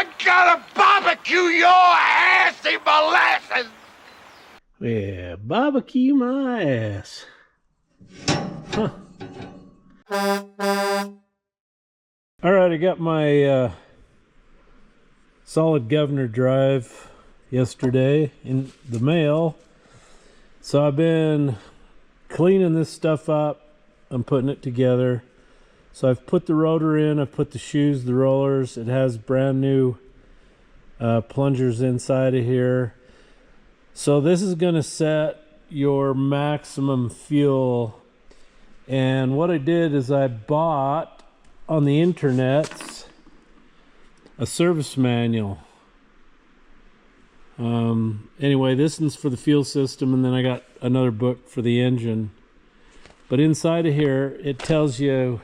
I'm gonna barbecue your assy molasses! Yeah, barbecue my ass. Huh. Alright, I got my solid governor drive yesterday in the mail. So I've been cleaning this stuff up. I'm putting it together. So I've put the rotor in, I've put the shoes, the rollers. It has brand new plungers inside of here. So this is going to set your maximum fuel. And what I did is I bought on the internet a service manual. Anyway, this one's for the fuel system, and then I got another book for the engine. But inside of here, it tells you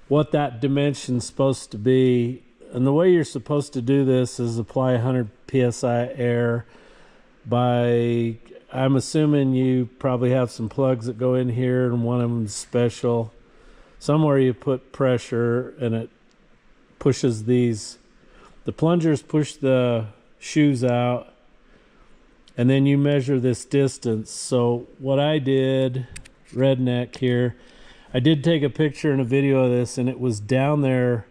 what that dimension's supposed to be. And the way you're supposed to do this is apply 100 psi air by, I'm assuming you probably have some plugs that go in here, and one of them's special. Somewhere you put pressure and it pushes these, the plungers push the shoes out, and then you measure this distance. So what I did, redneck here, I did take a picture and a video of this, and it was down there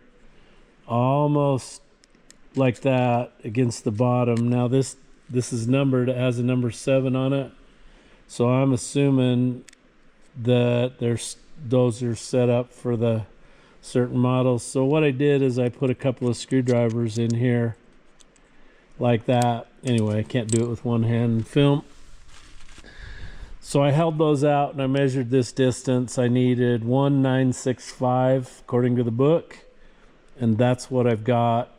almost like that against the bottom. Now this is numbered, it has a number 7 on it, so I'm assuming that those are set up for the certain models. So what I did is I put a couple of screwdrivers in here like that. Anyway, I can't do it with one hand and film. So I held those out and I measured this distance. I needed 1965 according to the book, and that's what I've got.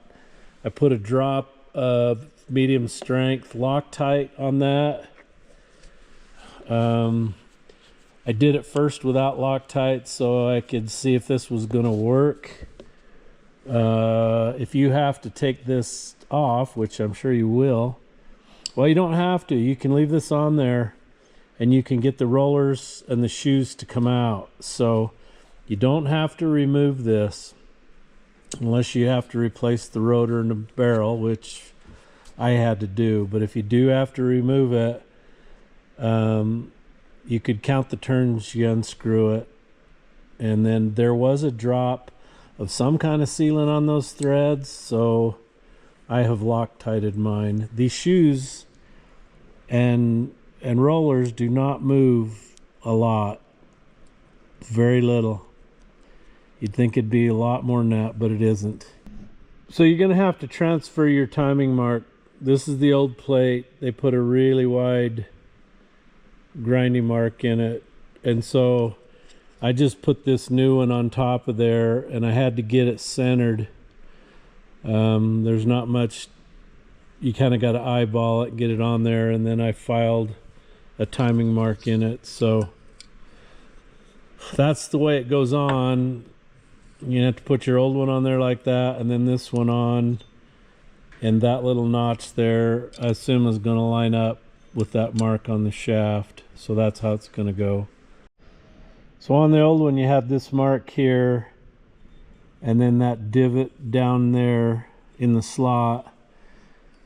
I put a drop of medium strength Loctite on that. I did it first without Loctite so I could see if this was going to work. If you have to take this off, which I'm sure you will, well, you don't have to. You can leave this on there, and you can get the rollers and the shoes to come out. So you don't have to remove this unless you have to replace the rotor and the barrel, which I had to do. But if you do have to remove it, you could count the turns you unscrew it. And then there was a drop of some kind of sealant on those threads, so I have Loctited mine. These shoes and rollers do not move a lot, very little. You'd think it'd be a lot more than that, but it isn't. So you're going to have to transfer your timing mark. This is the old plate. They put a really wide grinding mark in it, and so I just put this new one on top of there, and I had to get it centered. There's not much, you kind of got to eyeball it and get it on there, and then I filed a timing mark in it. So that's the way it goes on. You have to put your old one on there like that, and then this one on, and that little notch there I assume is going to line up with that mark on the shaft. So that's how it's going to go. So on the old one you had this mark here, and then that divot down there in the slot,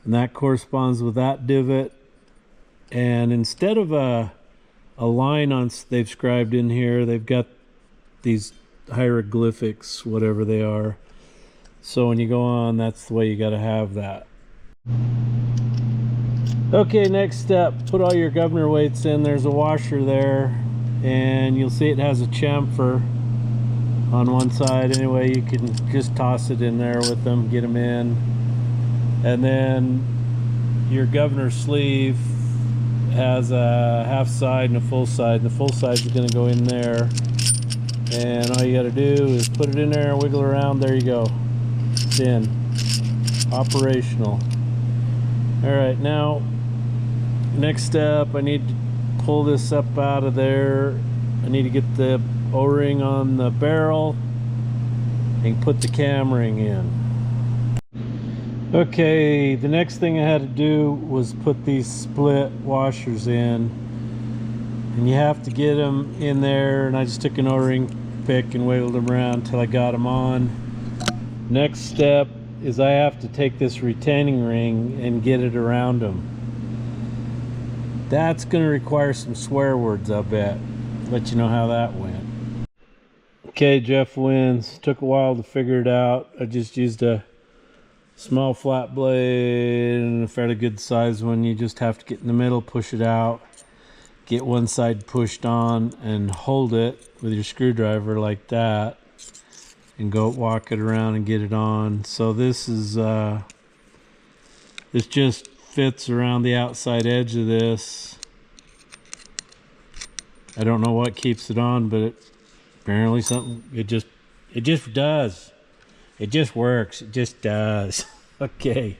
and that corresponds with that divot. And instead of a line on they've scribed in here, they've got these hieroglyphics, whatever they are. So when you go on, that's the way you got to have that. Okay, next step, put all your governor weights in. There's a washer there, and you'll see it has a chamfer on one side. Anyway, you can just toss it in there with them, get them in. And then your governor sleeve has a half side and a full side. The full side is going to go in there, and all you got to do is put it in there and wiggle around. There you go, it's in, operational. All right, now next step, I need to pull this up out of there. I need to get the O-ring on the barrel and put the cam ring in. Okay, the next thing I had to do was put these split washers in, and you have to get them in there, and I just took an O-ring pick and wiggled them around until I got them on. Next step is I have to take this retaining ring and get it around them. That's going to require some swear words, I bet. Let you know how that went. Okay, Jeff wins. Took a while to figure it out. I just used a small flat blade and a fairly good size one. You just have to get in the middle, push it out, get one side pushed on, and hold it with your screwdriver like that, and go walk it around and get it on. So this is this just fits around the outside edge of this. I don't know what keeps it on, but apparently something, it just does. It just works. It just does. Okay.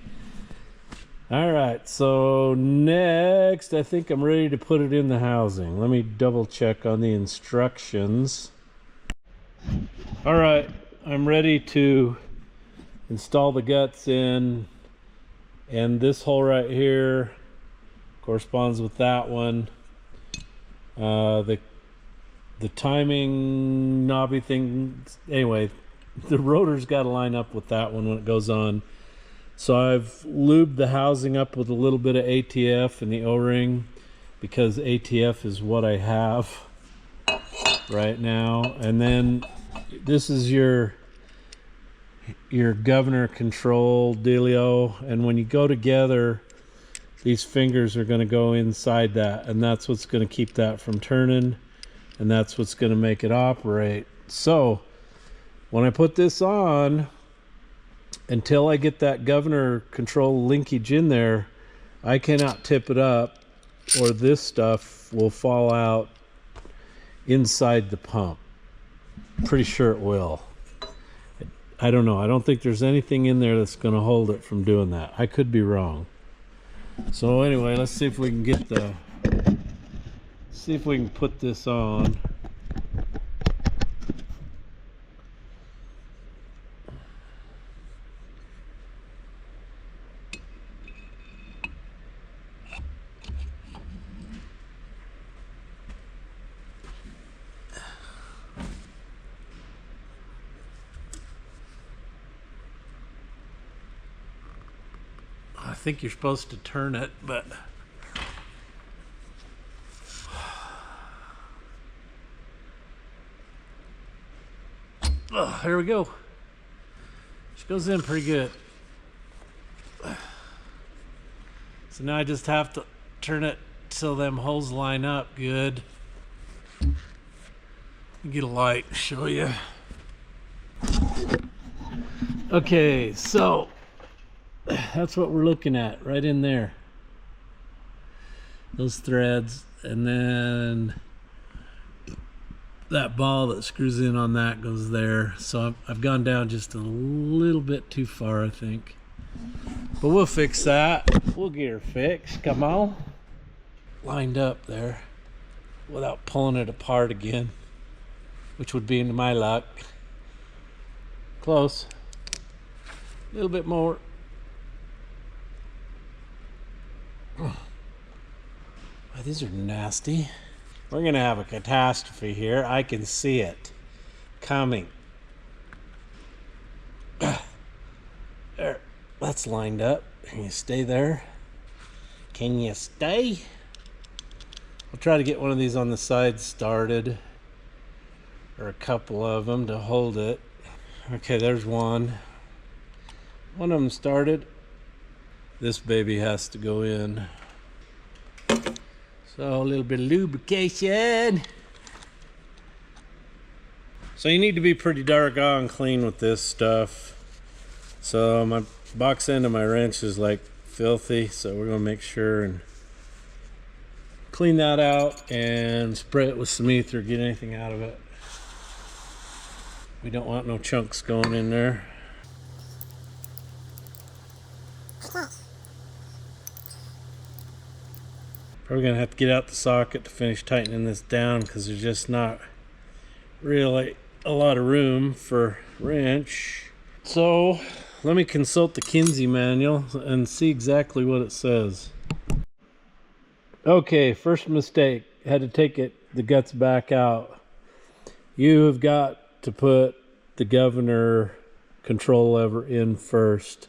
All right. So next, I think I'm ready to put it in the housing. Let me double check on the instructions. All right. I'm ready to install the guts in, and this hole right here corresponds with that one. The timing knobby thing, anyway, the rotor's got to line up with that one when it goes on. So I've lubed the housing up with a little bit of ATF in the O-ring, because ATF is what I have right now. And then this is your governor control dealio, and when you go together, these fingers are going to go inside that, and that's what's going to keep that from turning, and that's what's going to make it operate. So when I put this on, until I get that governor control linkage in there, I cannot tip it up, or this stuff will fall out inside the pump. Pretty sure it will. I don't know. I don't think there's anything in there that's going to hold it from doing that. I could be wrong. So anyway, let's see if we can get see if we can put this on. I think you're supposed to turn it, but oh, there we go. She goes in pretty good. So now I just have to turn it till them holes line up good. Get a light to show you. Okay, so that's what we're looking at right in there, those threads, and then that ball that screws in on that goes there. So I've gone down just a little bit too far, I think, but we'll fix that. We'll get her fixed. Come on. Lined up there without pulling it apart again, which would be into my luck. Close. A little bit more. Oh, these are nasty. We're gonna have a catastrophe here. I can see it coming. There, that's lined up. Can you stay there? Can you stay? I'll try to get one of these on the side started, or a couple of them to hold it. Okay, there's one. One of them started. This baby has to go in. So a little bit of lubrication. So you need to be pretty doggone clean with this stuff. So my box end of my wrench is like filthy, so we're gonna make sure and clean that out and spray it with some ether, get anything out of it. We don't want no chunks going in there. Probably gonna have to get out the socket to finish tightening this down, because there's just not really a lot of room for wrench. So let me consult the Kinsey manual and see exactly what it says. Okay, first mistake. Had to take the guts back out. You have got to put the governor control lever in first.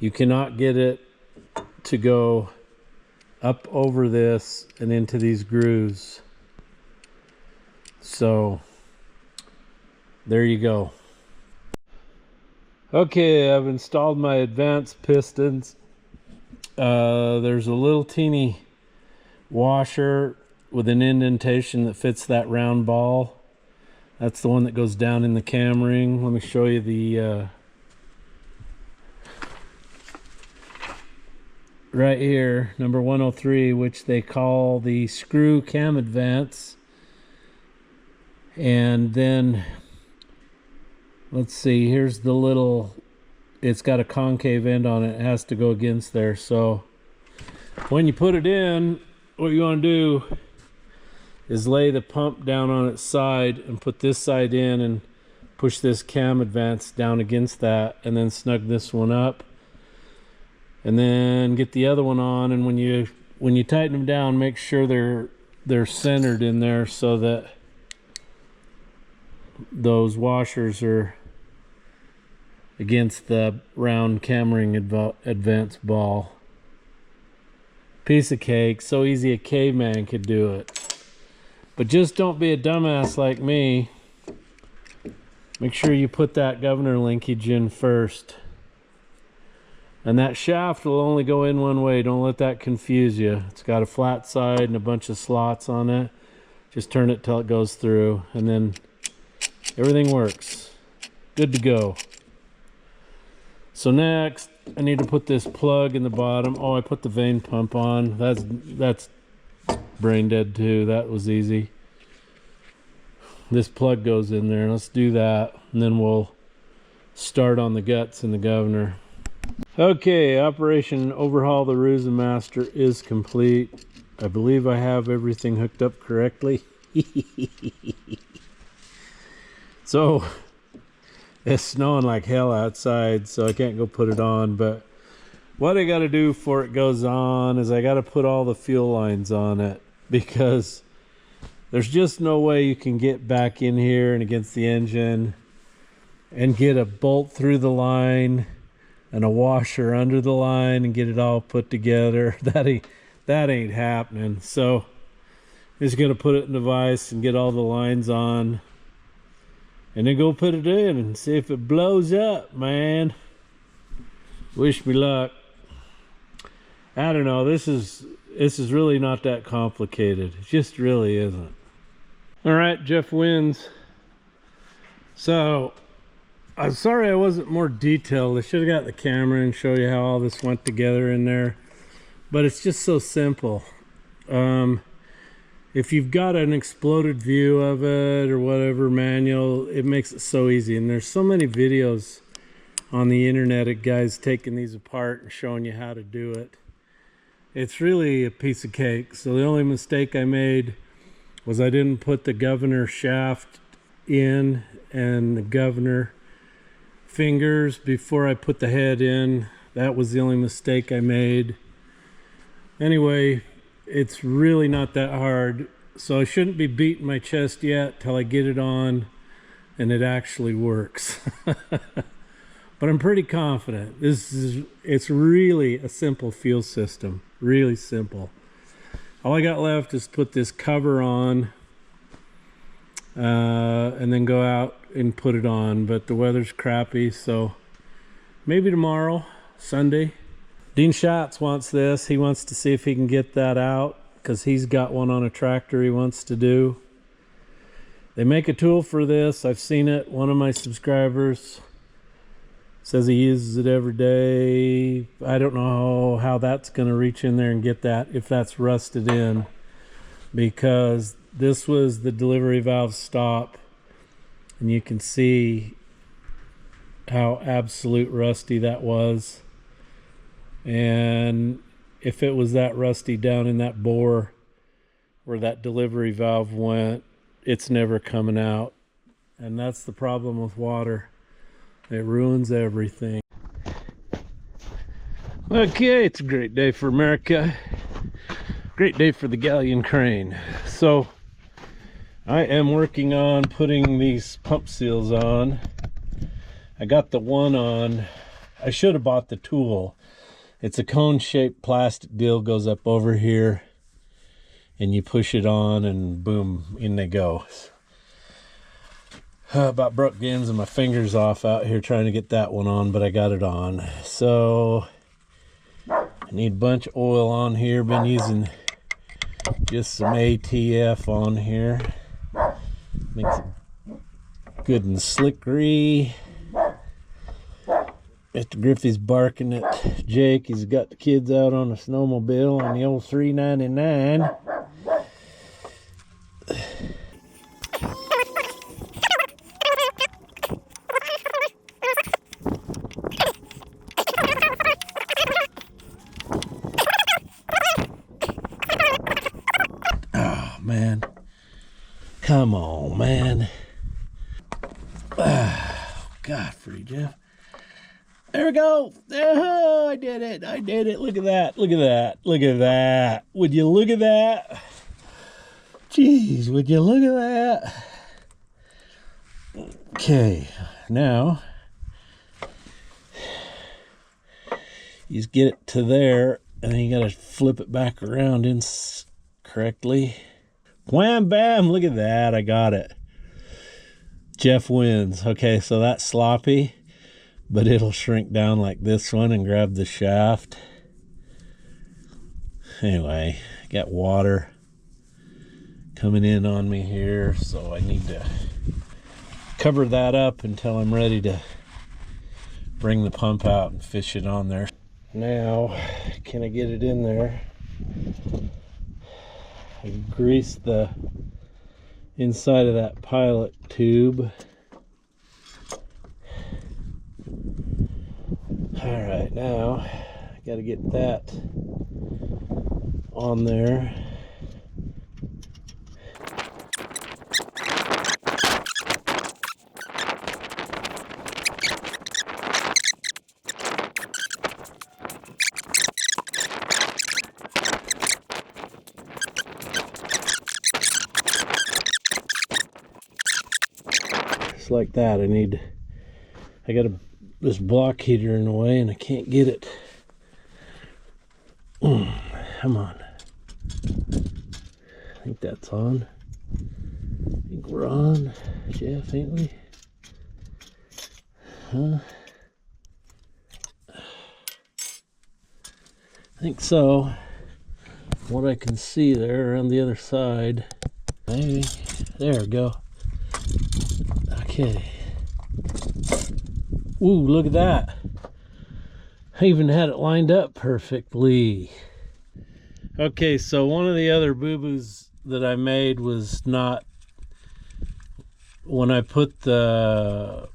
You cannot get it to go up over this and into these grooves. So there you go. Okay, I've installed my advanced pistons. There's a little teeny washer with an indentation that fits that round ball. That's the one that goes down in the cam ring. Let me show you the right here, number 103, which they call the screw cam advance. And then let's see, here's the little, it's got a concave end on it. It has to go against there. So when you put it in, what you want to do is lay the pump down on its side and put this side in and push this cam advance down against that, and then snug this one up, and then get the other one on. And when you tighten them down, make sure they're centered in there so that those washers are against the round cam ring advance ball. Piece of cake, so easy a caveman could do it. But just don't be a dumbass like me. Make sure you put that governor linkage in first. And that shaft will only go in one way. Don't let that confuse you. It's got a flat side and a bunch of slots on it. Just turn it till it goes through, and then everything works. Good to go. So next, I need to put this plug in the bottom. Oh, I put the vane pump on. That's brain dead too. That was easy. This plug goes in there. Let's do that, and then we'll start on the guts and the governor. Okay, operation overhaul the Roosa Master is complete. I believe I have everything hooked up correctly. So it's snowing like hell outside, so I can't go put it on. But what I got to do before it goes on is I got to put all the fuel lines on it, because there's just no way you can get back in here and against the engine and get a bolt through the line and a washer under the line and get it all put together. That ain't happening. So I'm just gonna put it in the vise and get all the lines on, and then go put it in and see if it blows up, man. Wish me luck. I don't know, this is really not that complicated. It just really isn't. All right, Jeff wins. So I'm sorry I wasn't more detailed. I should have got the camera and show you how all this went together in there, but it's just so simple. If you've got an exploded view of it or whatever manual, it makes it so easy. And there's so many videos on the internet of guys taking these apart and showing you how to do it. It's really a piece of cake. So the only mistake I made was I didn't put the governor shaft in and the governor fingers before I put the head in. That was the only mistake I made. Anyway, it's really not that hard, so I shouldn't be beating my chest yet till I get it on and it actually works. But I'm pretty confident. It's really a simple fuel system, really simple. All I got left is put this cover on and then go out and put it on, but the weather's crappy, so maybe tomorrow, Sunday. Dean Schatz wants this. He wants to see if he can get that out, because he's got one on a tractor he wants to do. They make a tool for this. I've seen it. One of my subscribers says he uses it every day. I don't know how that's going to reach in there and get that, if that's rusted in, because this was the delivery valve stop, and you can see how absolute rusty that was. And if it was that rusty down in that bore where that delivery valve went, it's never coming out. And that's the problem with water. It ruins everything. Okay, it's a great day for America. Great day for the Galion crane. So I am working on putting these pump seals on. I got the one on. I should have bought the tool. It's a cone-shaped plastic deal, goes up over here, and you push it on, and boom, in they go. About broke the ends of my fingers off out here trying to get that one on, but I got it on. So I need a bunch of oil on here. Been using just some ATF on here. Makes it good and slickery. Mr. Griffey's barking at Jake. He's got the kids out on a snowmobile on the old 399. Oh, man. Come on, man. Oh, God, free Jeff. There we go. Oh, I did it. I did it. Look at that. Look at that. Look at that. Would you look at that? Jeez, would you look at that? Okay, now you just get it to there, and then you got to flip it back around in correctly. Wham, bam. Look at that. I got it. Jeff wins. Okay, so that's sloppy, but it'll shrink down like this one and grab the shaft. Anyway, got water coming in on me here, so I need to cover that up until I'm ready to bring the pump out and fish it on there. Now, can I get it in there? I greased the inside of that pilot tube. Alright, now I gotta get that on there. Just like that. I got this block heater in the way and I can't get it. Come on. I think that's on. I think we're on, Jeff, ain't we? Huh? I think so. What I can see there on the other side. Maybe. There we go. Okay. Ooh, look at that. I even had it lined up perfectly. Okay, so one of the other boo-boos that I made was not, when I put the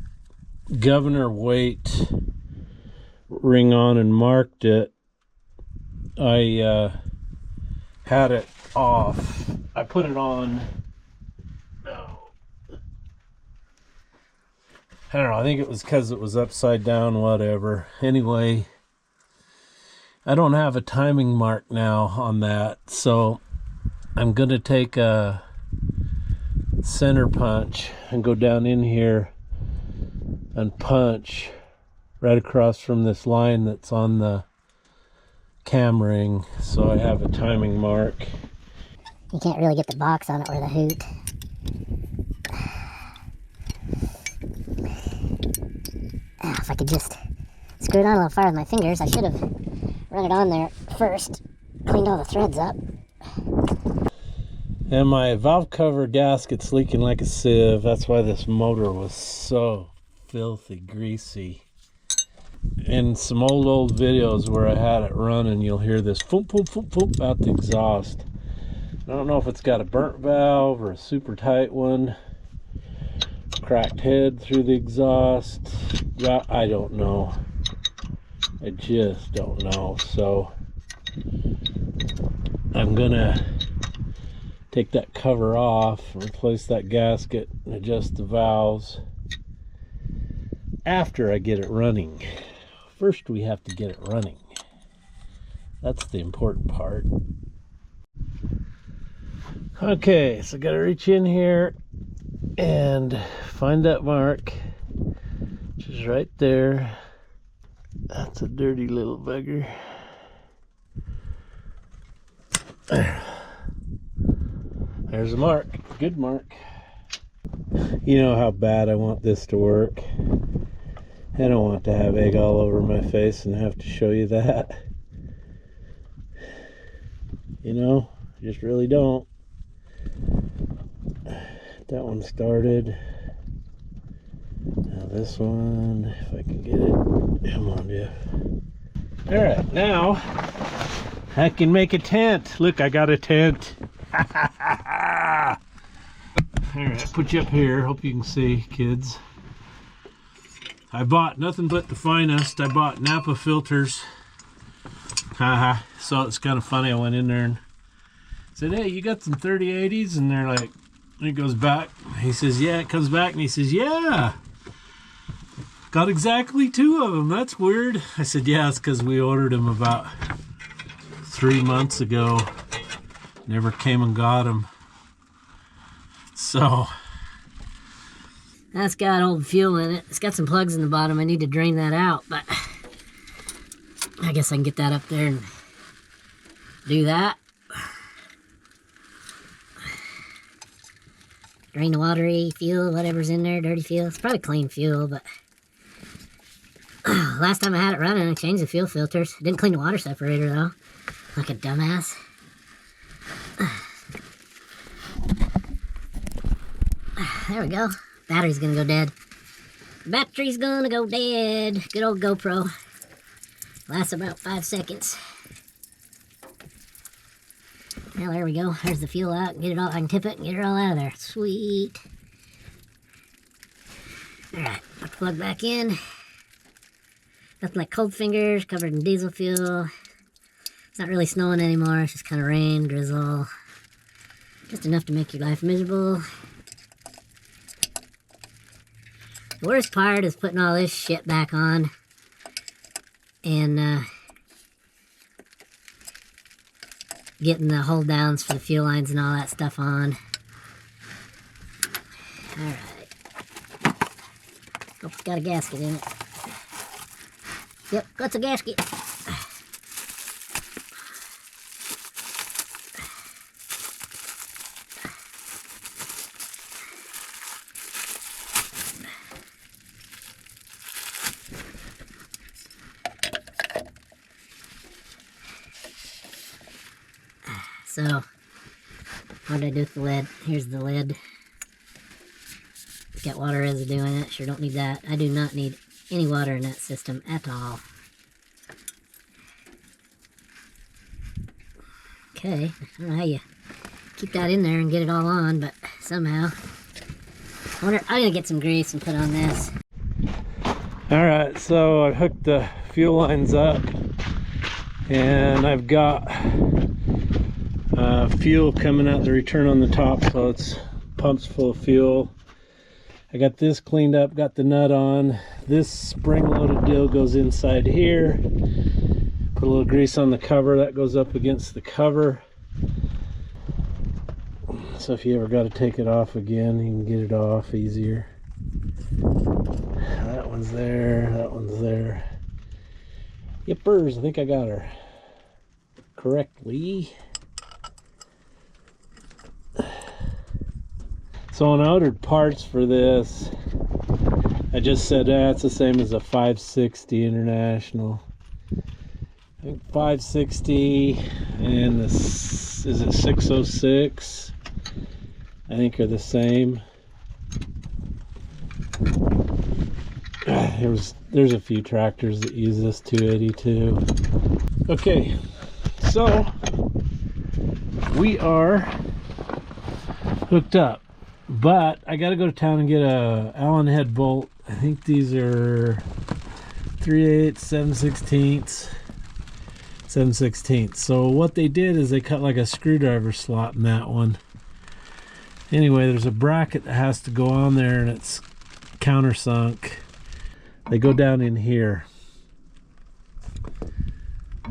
governor weight ring on and marked it, I had it off. I put it on, I don't know, I think it was because it was upside down, whatever. Anyway, I don't have a timing mark now on that, so I'm going to take a center punch and go down in here and punch right across from this line that's on the cam ring, so I have a timing mark. You can't really get the box on it or the hoot. If I could just screw it on a little far with my fingers. I should have run it on there first, cleaned all the threads up. And my valve cover gasket's leaking like a sieve. That's why this motor was so filthy greasy. In some old videos where I had it running, you'll hear this foop, foop, foop, foop out the exhaust. I don't know if it's got a burnt valve or a super tight one. Cracked head through the exhaust. I don't know. I just don't know. So I'm gonna take that cover off, replace that gasket, and adjust the valves after I get it running. First we have to get it running. That's the important part. Okay, so I gotta reach in here and find that mark, which is is right there. That's a dirty little bugger. There's a mark. Good mark. You know how bad I want this to work. I don't want to have egg all over my face and have to show you that. You know, I just really don't. That one started. Now this one, if I can get it. Come on, Jeff. Alright, now I can make a tent. Look, I got a tent. Alright, put you up here. Hope you can see, kids. I bought nothing but the finest. I bought Napa filters. Haha. So it's kind of funny. I went in there and said, hey, you got some 3080s? And they're like, and it goes back. He says, yeah. It comes back and he says, yeah. Got exactly 2 of them. That's weird. I said, yeah, it's because we ordered them about 3 months ago. Never came and got them. So. That's got old fuel in it. It's got some plugs in the bottom. I need to drain that out, but I guess I can get that up there and do that. Drain the watery fuel, whatever's in there, dirty fuel. It's probably clean fuel, but last time I had it running, I changed the fuel filters. Didn't clean the water separator though, like a dumbass. There we go. Battery's gonna go dead. Battery's gonna go dead. Good old GoPro. Lasts about 5 seconds. Well, there we go. There's the fuel out. Get it all. I can tip it and get it all out of there. Sweet. Alright, put the plug back in. Nothing like cold fingers, covered in diesel fuel. It's not really snowing anymore. It's just kind of rain, drizzle. Just enough to make your life miserable. The worst part is putting all this shit back on and getting the hold downs for the fuel lines and all that stuff on. Alright. Hope it's got a gasket in it. Yep, got a gasket. So, what did I do with the lid? Here's the lid. It's got water residue in it. Sure don't need that. I do not need any water in that system at all. Okay, I don't know how you keep that in there and get it all on, but somehow. I'm gonna get some grease and put on this. Alright, so I hooked the fuel lines up and I've got fuel coming out the return on the top, so it's pumps full of fuel. I got this cleaned up, got the nut on. This spring-loaded deal goes inside here. Put a little grease on the cover, that goes up against the cover. So if you ever got to take it off again, you can get it off easier. That one's there, that one's there. Yippers, I think I got her correctly. So when I ordered parts for this, I just said it's the same as a 560 International. I think 560 and this, is it 606? I think are the same. There's a few tractors that use this 282. Okay, so we are hooked up. But I gotta go to town and get a Allen head bolt. I think these are 3/8, 7/16, 7/16. So what they did is they cut like a screwdriver slot in that one. Anyway, there's a bracket that has to go on there and it's countersunk. They go down in here.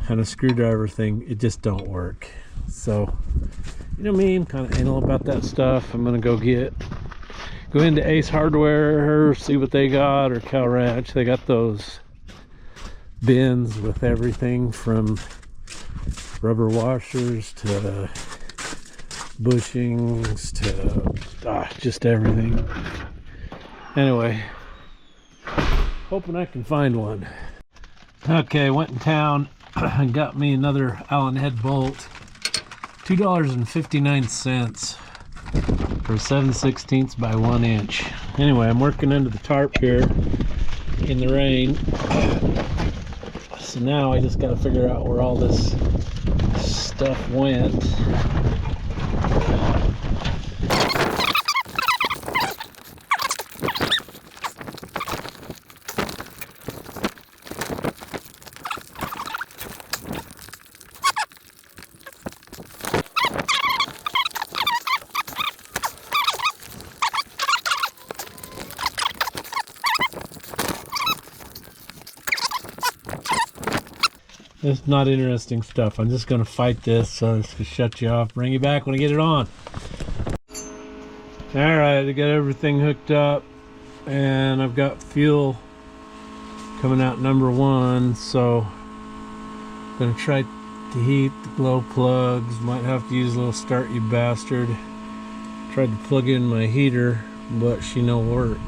And a screwdriver thing, it just don't work. So, you know me, I'm kind of anal about that stuff. I'm gonna go get Go into Ace Hardware, see what they got, or Cow Ranch. They got those bins with everything from rubber washers to bushings to just everything. Anyway, hoping I can find one. Okay, went in town and got me another Allen head bolt. $2.59 for 7/16 by 1 inch. Anyway, I'm working under the tarp here in the rain. So now I just got to figure out where all this stuff went. It's not interesting stuff. I'm just going to fight this, so I'm just going to shut you off. Bring you back when I get it on. Alright, I got everything hooked up, and I've got fuel coming out number 1, so I'm going to try to heat the glow plugs. Might have to use a little start you bastard. Tried to plug in my heater, but she no work.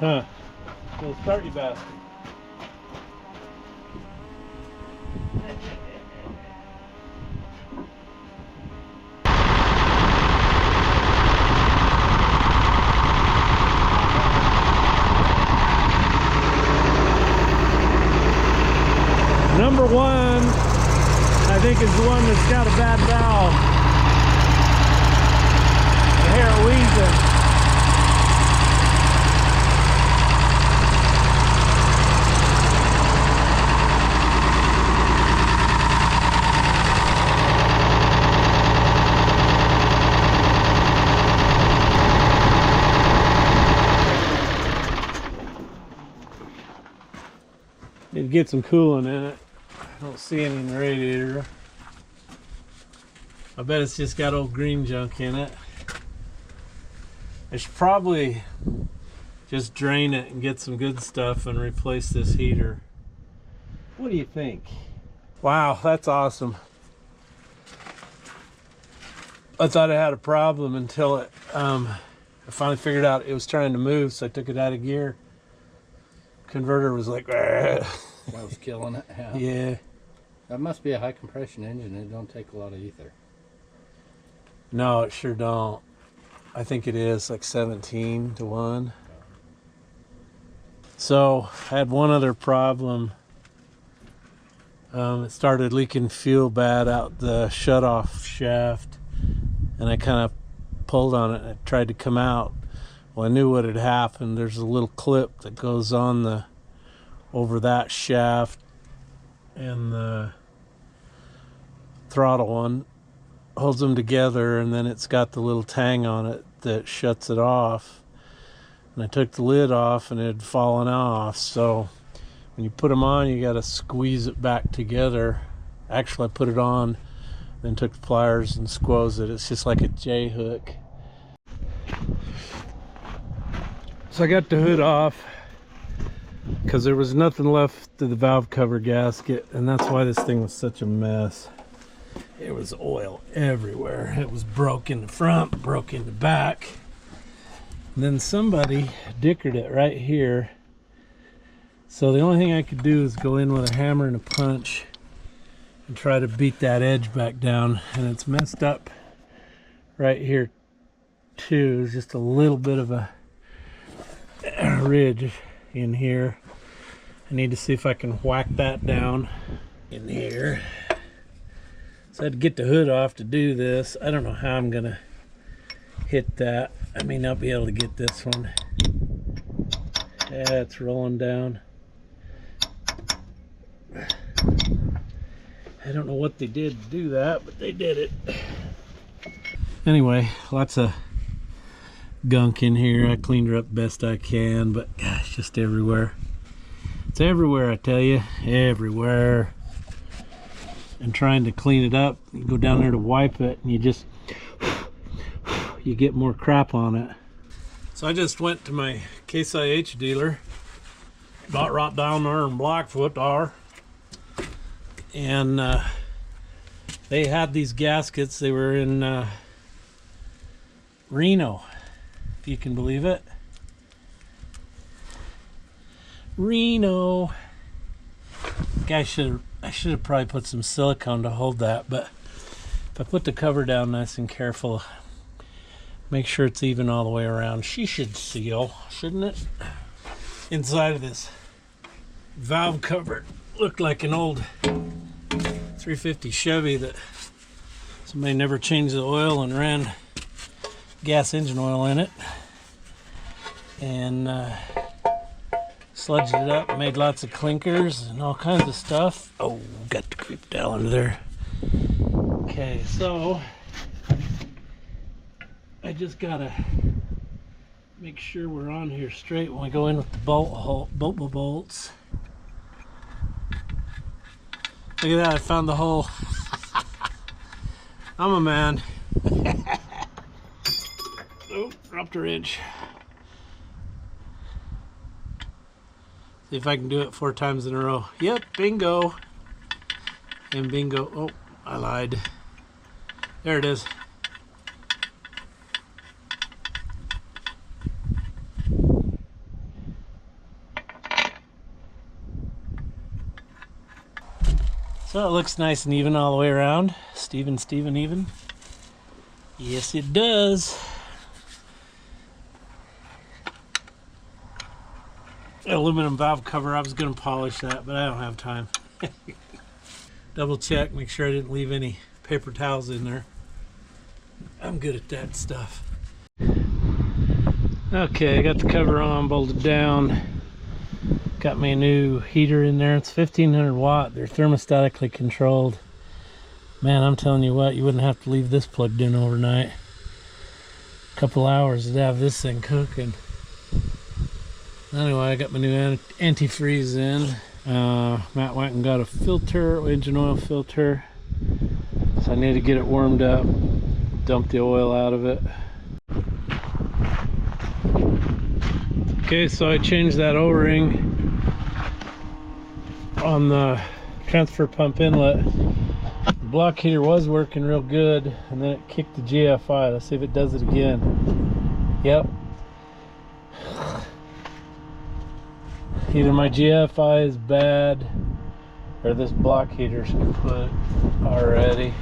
Huh. Little start you bastard. Number 1, I think, is the one that's got a bad valve. I hear it wheezing. Need to get some coolant in it. I don't see any in the radiator. I bet it's just got old green junk in it. I should probably just drain it and get some good stuff and replace this heater. What do you think? Wow, that's awesome. I thought I had a problem until it, I finally figured out it was trying to move, so I took it out of gear. Converter was like, that was killing it. Yeah. That must be a high compression engine. It don't take a lot of ether. No, it sure don't. I think it is like 17 to 1. So I had one other problem. It started leaking fuel bad out the shutoff shaft, and I kind of pulled on it and it tried to come out. Well, I knew what had happened. There's a little clip that goes on the over that shaft, and the throttle one holds them together, and then it's got the little tang on it that shuts it off. And I took the lid off and it had fallen off, so when you put them on, you got to squeeze it back together. Actually, I put it on, then took the pliers and squoze it. It's just like a J hook. So I got the hood off because there was nothing left to the valve cover gasket, and that's why this thing was such a mess. It was oil everywhere. It was broke in the front, broke in the back. And then somebody dickered it right here. So the only thing I could do is go in with a hammer and a punch and try to beat that edge back down. And it's messed up right here too. There's just a little bit of a ridge in here. I need to see if I can whack that down. in here. So I had to get the hood off to do this. I don't know how I'm gonna hit that. I may not be able to get this one. Yeah, it's rolling down. I don't know what they did to do that, but they did it. Anyway, lots of gunk in here. I cleaned her up best I can, but gosh, just everywhere. It's everywhere, I tell you, everywhere. And trying to clean it up, you go down there to wipe it, and you get more crap on it. So I just went to my Case IH dealer, bought right down there in Blackfoot there, and they had these gaskets. They were in Reno, if you can believe it. Reno. I should have probably put some silicone to hold that, but if I put the cover down nice and careful, make sure it's even all the way around, she should seal, shouldn't it? Inside of this valve cover looked like an old 350 Chevy that somebody never changed the oil and ran gas engine oil in it, and sludged it up, made lots of clinkers and all kinds of stuff. Oh, got to creep down under there. Okay, so I just gotta make sure we're on here straight when we go in with the bolts. Look at that, I found the hole. I'm a man. Oh, dropped a wrench. See if I can do it 4 times in a row. Yep, bingo. And bingo. Oh, I lied. There it is. So it looks nice and even all the way around. Steven, even. Yes, it does. Aluminum valve cover, I was going to polish that, but I don't have time. Double check, make sure I didn't leave any paper towels in there. I'm good at that stuff. Okay, I got the cover on, bolted down. Got me a new heater in there. It's 1500 watt. They're thermostatically controlled. Man, I'm telling you what, you wouldn't have to leave this plugged in overnight. A couple hours to have this thing cooking. Anyway, I got my new antifreeze in. Matt went and got a filter, engine oil filter. So I need to get it warmed up, dump the oil out of it. Okay, so I changed that O-ring on the transfer pump inlet. The block heater was working real good, and then it kicked the GFI. Let's see if it does it again. Yep. Either my GFI is bad or this block heater's kaput already.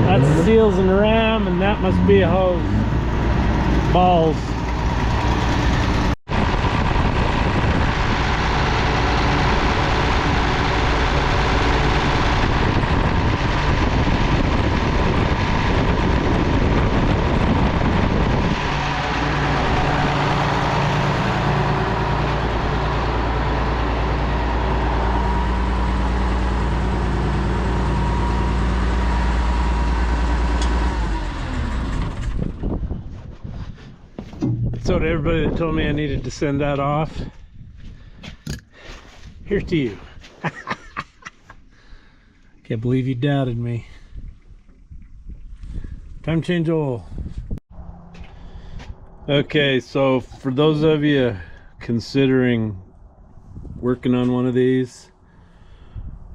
That's seals in the ram, and that must be a hose. Balls. So to everybody that told me I needed to send that off, here's to you. Can't believe you doubted me. Time to change oil. Okay, so for those of you considering working on one of these,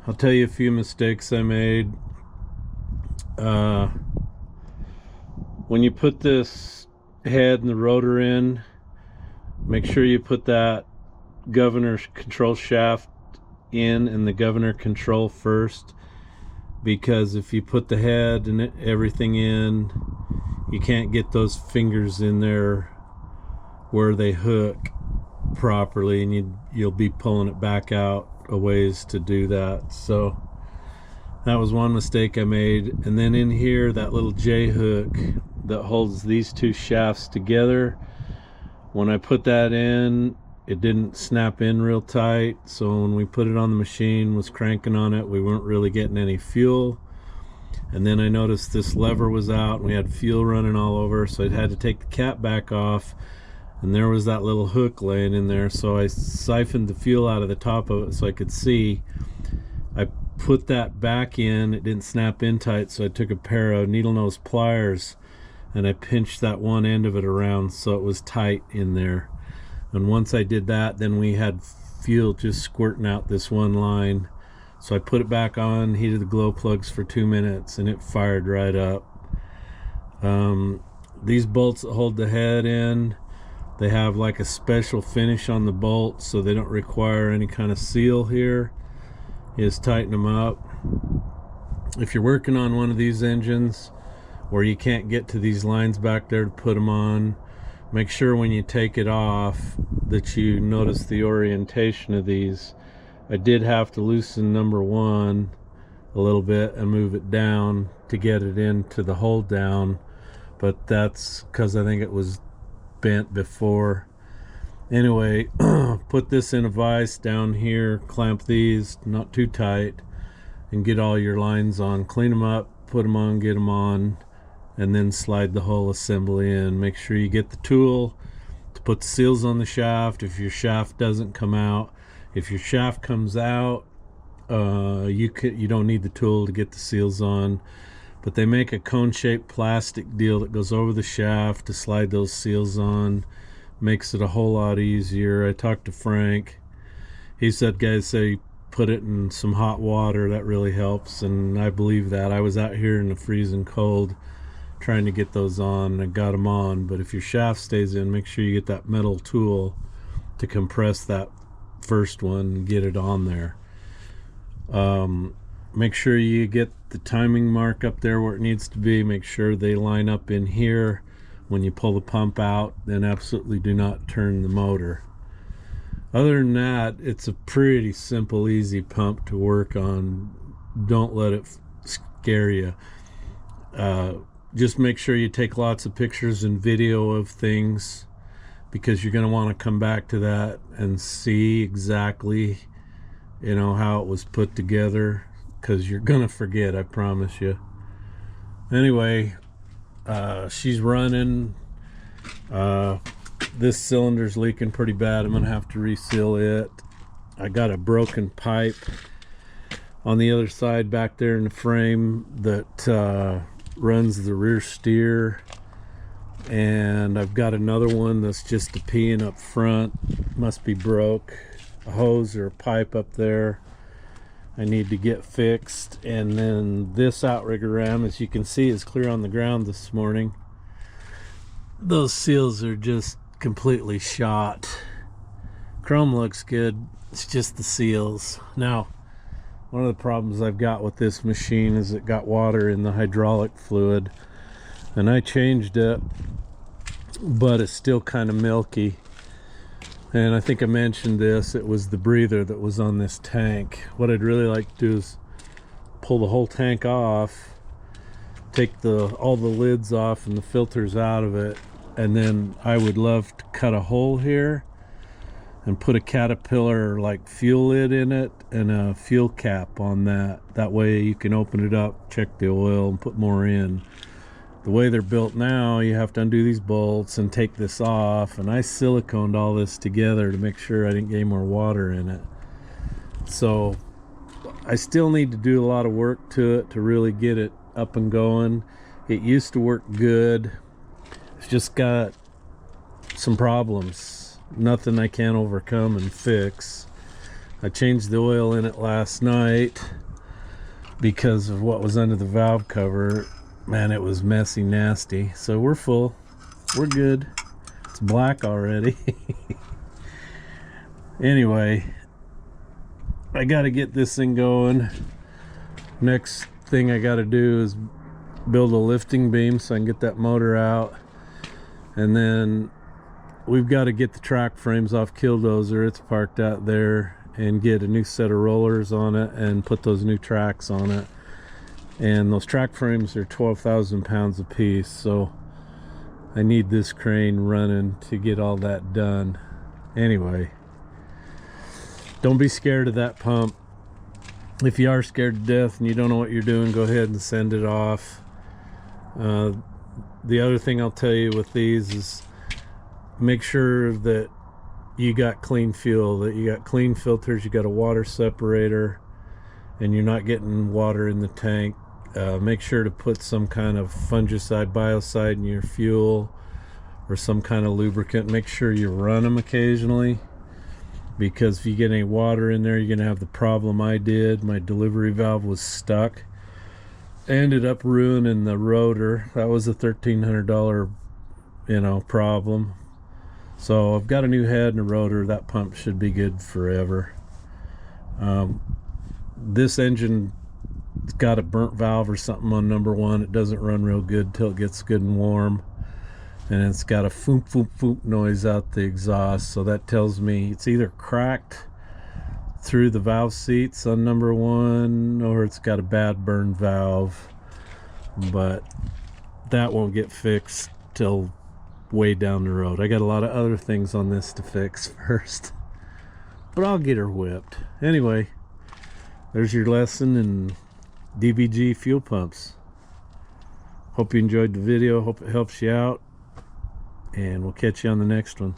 I'll tell you a few mistakes I made. When you put this head and the rotor in, make sure you put that governor control shaft in and the governor control first, because if you put the head and everything in, you can't get those fingers in there where they hook properly, and you'll be pulling it back out a ways to do that. So that was one mistake I made. And then in here, that little J hook that holds these two shafts together, when I put that in, it didn't snap in real tight. So when we put it on the machine, was cranking on it, we weren't really getting any fuel. And then I noticed this lever was out and we had fuel running all over, so I had to take the cap back off, and there was that little hook laying in there. So I siphoned the fuel out of the top of it so I could see. I put that back in, it didn't snap in tight, so I took a pair of needle nose pliers and I pinched that one end of it around so it was tight in there. And once I did that, then we had fuel just squirting out this one line. So I put it back on, heated the glow plugs for 2 minutes, and it fired right up. These bolts that hold the head in, they have like a special finish on the bolts, so they don't require any kind of seal here. You just tighten them up. If you're working on one of these engines where you can't get to these lines back there to put them on, make sure when you take it off that you notice the orientation of these. I did have to loosen number one a little bit and move it down to get it into the hold down, but that's because I think it was bent before. Anyway, put this in a vise down here, clamp these not too tight, and get all your lines on. Clean them up, put them on, get them on, and then slide the whole assembly in. Make sure you get the tool to put the seals on the shaft if your shaft doesn't come out. If your shaft comes out, you don't need the tool to get the seals on, but they make a cone-shaped plastic deal that goes over the shaft to slide those seals on. Makes it a whole lot easier. I talked to Frank. He said guys say put it in some hot water, that really helps, and I believe that. I was out here in the freezing cold trying to get those on, and I got them on. But if your shaft stays in, make sure you get that metal tool to compress that first one and get it on there. Make sure you get the timing mark up there where it needs to be. Make sure they line up in here. When you pull the pump out, then absolutely do not turn the motor. Other than that, it's a pretty simple, easy pump to work on. Don't let it scare you. Just make sure you take lots of pictures and video of things, because you're going to want to come back to that and see exactly, how it was put together, because you're going to forget, I promise you. Anyway, she's running. This cylinder's leaking pretty bad. I'm going to have to reseal it. I got a broken pipe on the other side back there in the frame that runs the rear steer, and I've got another one that's just a peeing up front, must be broke. A hose or a pipe up there I need to get fixed. And then this outrigger ram, as you can see, is clear on the ground this morning. Those seals are just completely shot. Chrome looks good, it's just the seals. Now One of the problems I've got with this machine is it got water in the hydraulic fluid, and I changed it, but it's still kind of milky. And I think I mentioned this, it was the breather that was on this tank. What I'd really like to do is pull the whole tank off, take all the lids off and the filters out of it, and then I would love to cut a hole here and put a Caterpillar like fuel lid in it and a fuel cap on that. That way you can open it up, check the oil, and put more in. The way they're built now, you have to undo these bolts and take this off, and I siliconed all this together to make sure I didn't get any more water in it. So I still need to do a lot of work to it to really get it up and going. It used to work good. It's just got some problems. Nothing I can't overcome and fix. I changed the oil in it last night because of what was under the valve cover. Man, it was messy, nasty. So we're full. We're good. It's black already. Anyway, I got to get this thing going. Next thing I got to do is build a lifting beam so I can get that motor out. And then we've got to get the track frames off Killdozer. It's parked out there, and get a new set of rollers on it and put those new tracks on it. And those track frames are 12,000 pounds a piece, so I need this crane running to get all that done. Anyway, don't be scared of that pump. If you are scared to death and you don't know what you're doing, go ahead and send it off. The other thing I'll tell you with these is make sure that you got clean fuel, that you got clean filters, you got a water separator, and you're not getting water in the tank. Make sure to put some kind of fungicide, biocide in your fuel, or some kind of lubricant. Make sure you run them occasionally, because if you get any water in there, you're gonna have the problem I did. My delivery valve was stuck. I ended up ruining the rotor. That was a $1,300 problem. So I've got a new head and a rotor. That pump should be good forever. This engine's got a burnt valve or something on number one. It doesn't run real good till it gets good and warm. And it's got a foop foop foop noise out the exhaust. So that tells me it's either cracked through the valve seats on number one, or it's got a bad burn valve. But that won't get fixed till way down the road. I got a lot of other things on this to fix first, but I'll get her whipped. Anyway, there's your lesson in DBG fuel pumps. Hope you enjoyed the video. Hope it helps you out, and we'll catch you on the next one.